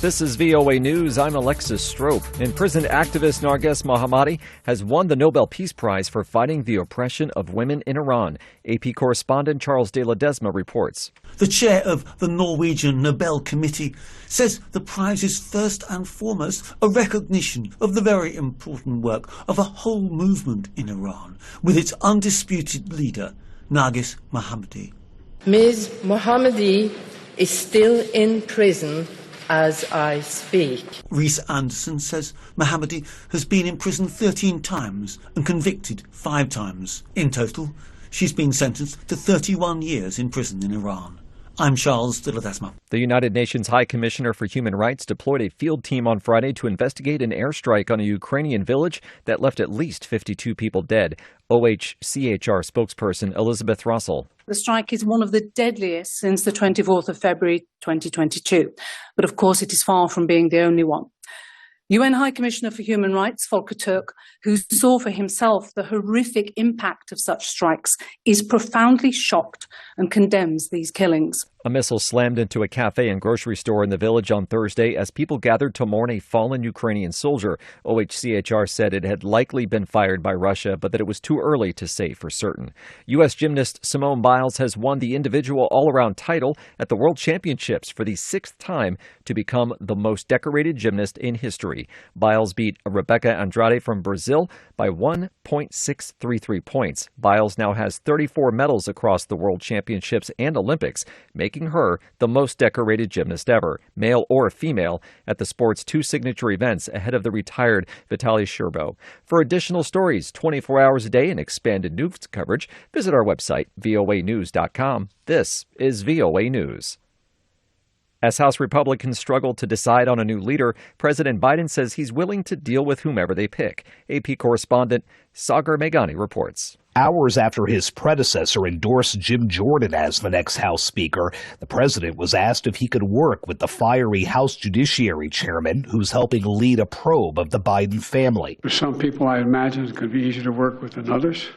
This is VOA News. I'm Alexis Strope. Imprisoned activist Narges Mohammadi has won the Nobel Peace Prize for fighting the oppression of women in Iran. AP correspondent Charles de Ledesma reports. The chair of the Norwegian Nobel Committee says the prize is first and foremost a recognition of the very important work of a whole movement in Iran, with its undisputed leader, Narges Mohammadi. Ms. Mohammadi is still in prison as I speak. Rhys Anderson says Mohammadi has been in prison 13 times and convicted 5 times. In total, she's been sentenced to 31 years in prison in Iran. I'm Charles de Ledesma. The United Nations High Commissioner for Human Rights deployed a field team on Friday to investigate an airstrike on a Ukrainian village that left at least 52 people dead. OHCHR spokesperson Elizabeth Russell. The strike is one of the deadliest since the 24th of February 2022. But of course, it is far from being the only one. UN High Commissioner for Human Rights, Volker Turk, who saw for himself the horrific impact of such strikes, is profoundly shocked and condemns these killings. A missile slammed into a cafe and grocery store in the village on Thursday as people gathered to mourn a fallen Ukrainian soldier. OHCHR said it had likely been fired by Russia, but that it was too early to say for certain. U.S. gymnast Simone Biles has won the individual all-around title at the World Championships for the 6th time to become the most decorated gymnast in history. Biles beat Rebecca Andrade from Brazil by 1.633 points. Biles now has 34 medals across the World Championships and Olympics, making her the most decorated gymnast ever, male or female, at the sport's 2 signature events ahead of the retired Vitaly Sherbo. For additional stories 24 hours a day and expanded news coverage, visit our website, voanews.com. This is VOA News. As House Republicans struggle to decide on a new leader, President Biden says he's willing to deal with whomever they pick. AP correspondent Sagar Meghani reports. Hours after his predecessor endorsed Jim Jordan as the next House Speaker, the president was asked if he could work with the fiery House Judiciary Chairman, who's helping lead a probe of the Biden family. For some people, I imagine it's going to be easier to work with than others.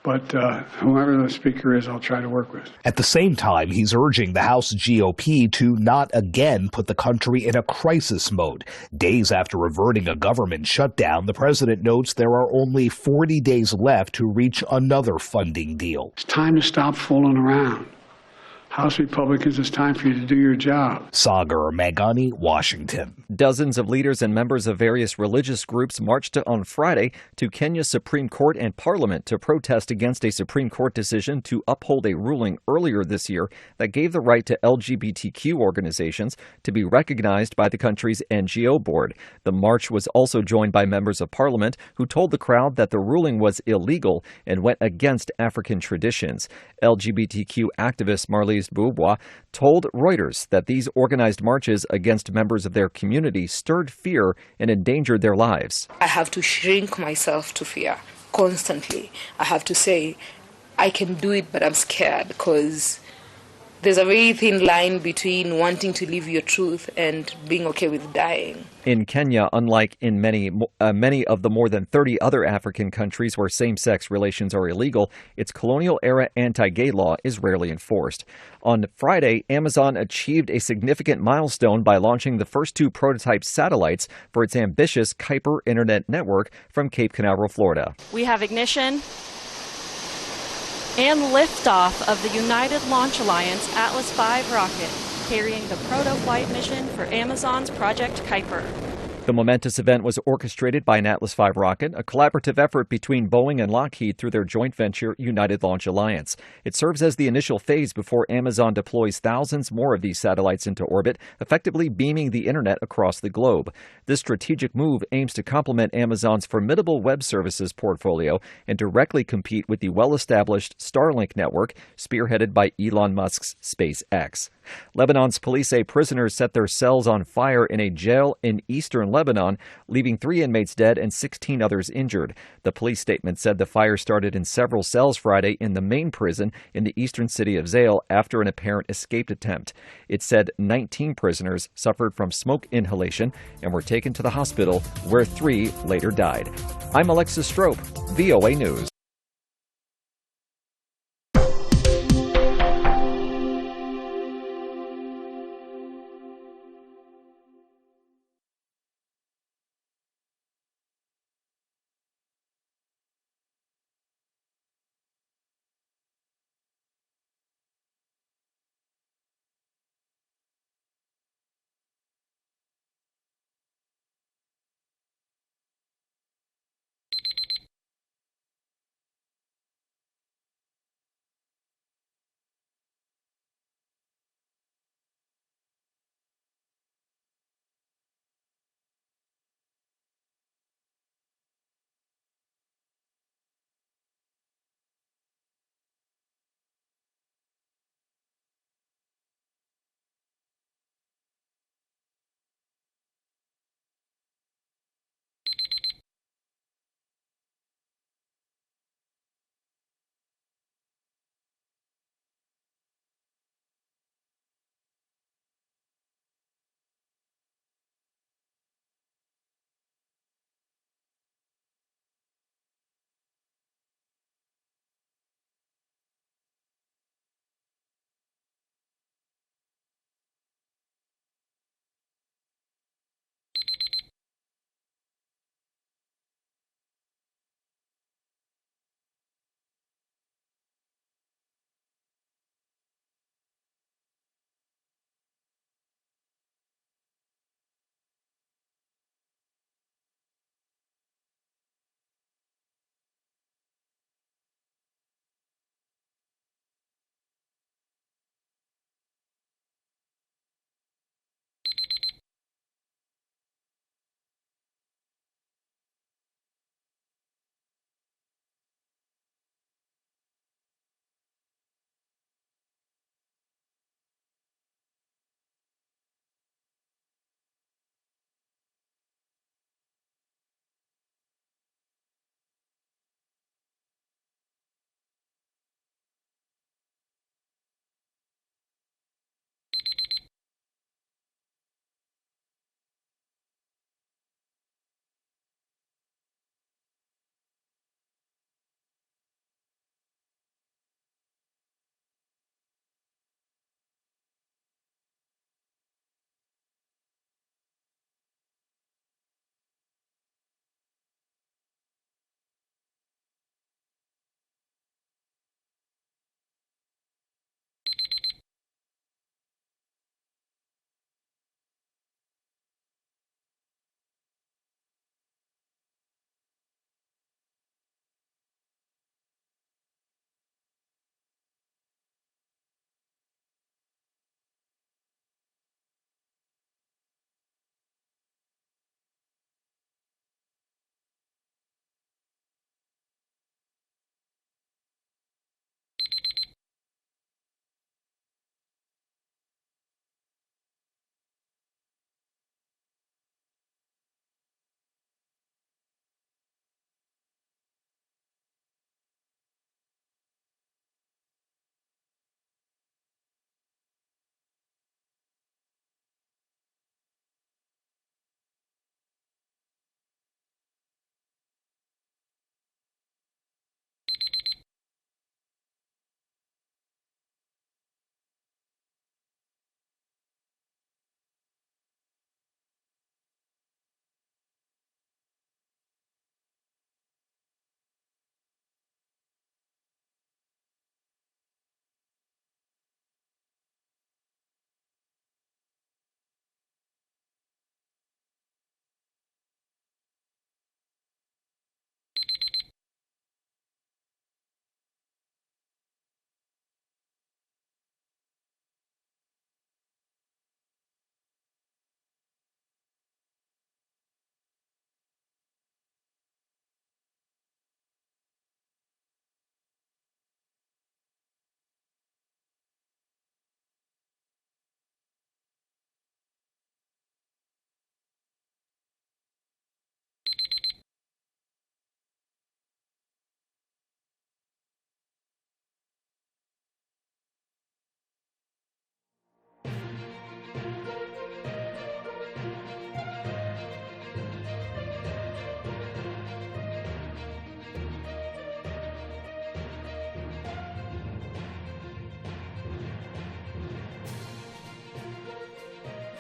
But whoever the speaker is, I'll try to work with. At the same time, he's urging the House GOP to not again put the country in a crisis mode. Days after reverting a government shutdown, the president notes there are only 40 days left to reach another funding deal. It's time to stop fooling around. House Republicans, it's time for you to do your job. Sagar Meghani, Washington. Dozens of leaders and members of various religious groups marched on Friday to Kenya's Supreme Court and Parliament to protest against a Supreme Court decision to uphold a ruling earlier this year that gave the right to LGBTQ organizations to be recognized by the country's NGO board. The march was also joined by members of Parliament who told the crowd that the ruling was illegal and went against African traditions. LGBTQ activist Marlise Boubwa told Reuters that these organized marches against members of their community stirred fear and endangered their lives. I have to shrink myself to fear constantly. I have to say, I can do it, but I'm scared, because there's a very thin line between wanting to live your truth and being okay with dying. In Kenya, unlike in many of the more than 30 other African countries where same-sex relations are illegal, its colonial-era anti-gay law is rarely enforced. On Friday, Amazon achieved a significant milestone by launching the first 2 prototype satellites for its ambitious Kuiper internet network from Cape Canaveral, Florida. We have ignition and liftoff of the United Launch Alliance Atlas V rocket, carrying the proto-flight mission for Amazon's Project Kuiper. The momentous event was orchestrated by an Atlas V rocket, a collaborative effort between Boeing and Lockheed through their joint venture United Launch Alliance. It serves as the initial phase before Amazon deploys thousands more of these satellites into orbit, effectively beaming the internet across the globe. This strategic move aims to complement Amazon's formidable web services portfolio and directly compete with the well-established Starlink network, spearheaded by Elon Musk's SpaceX. Lebanon's police say prisoners set their cells on fire in a jail in eastern Lebanon, leaving 3 inmates dead and 16 others injured. The police statement said the fire started in several cells Friday in the main prison in the eastern city of Zale after an apparent escape attempt. It said 19 prisoners suffered from smoke inhalation and were taken to the hospital, where 3 later died. I'm Alexis Strope, VOA News.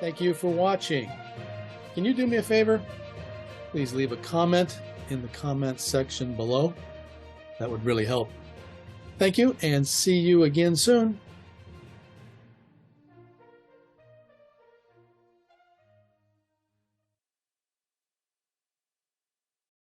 Thank you for watching. Can you do me a favor? Please leave a comment in the comments section below. That would really help. Thank you, and see you again soon.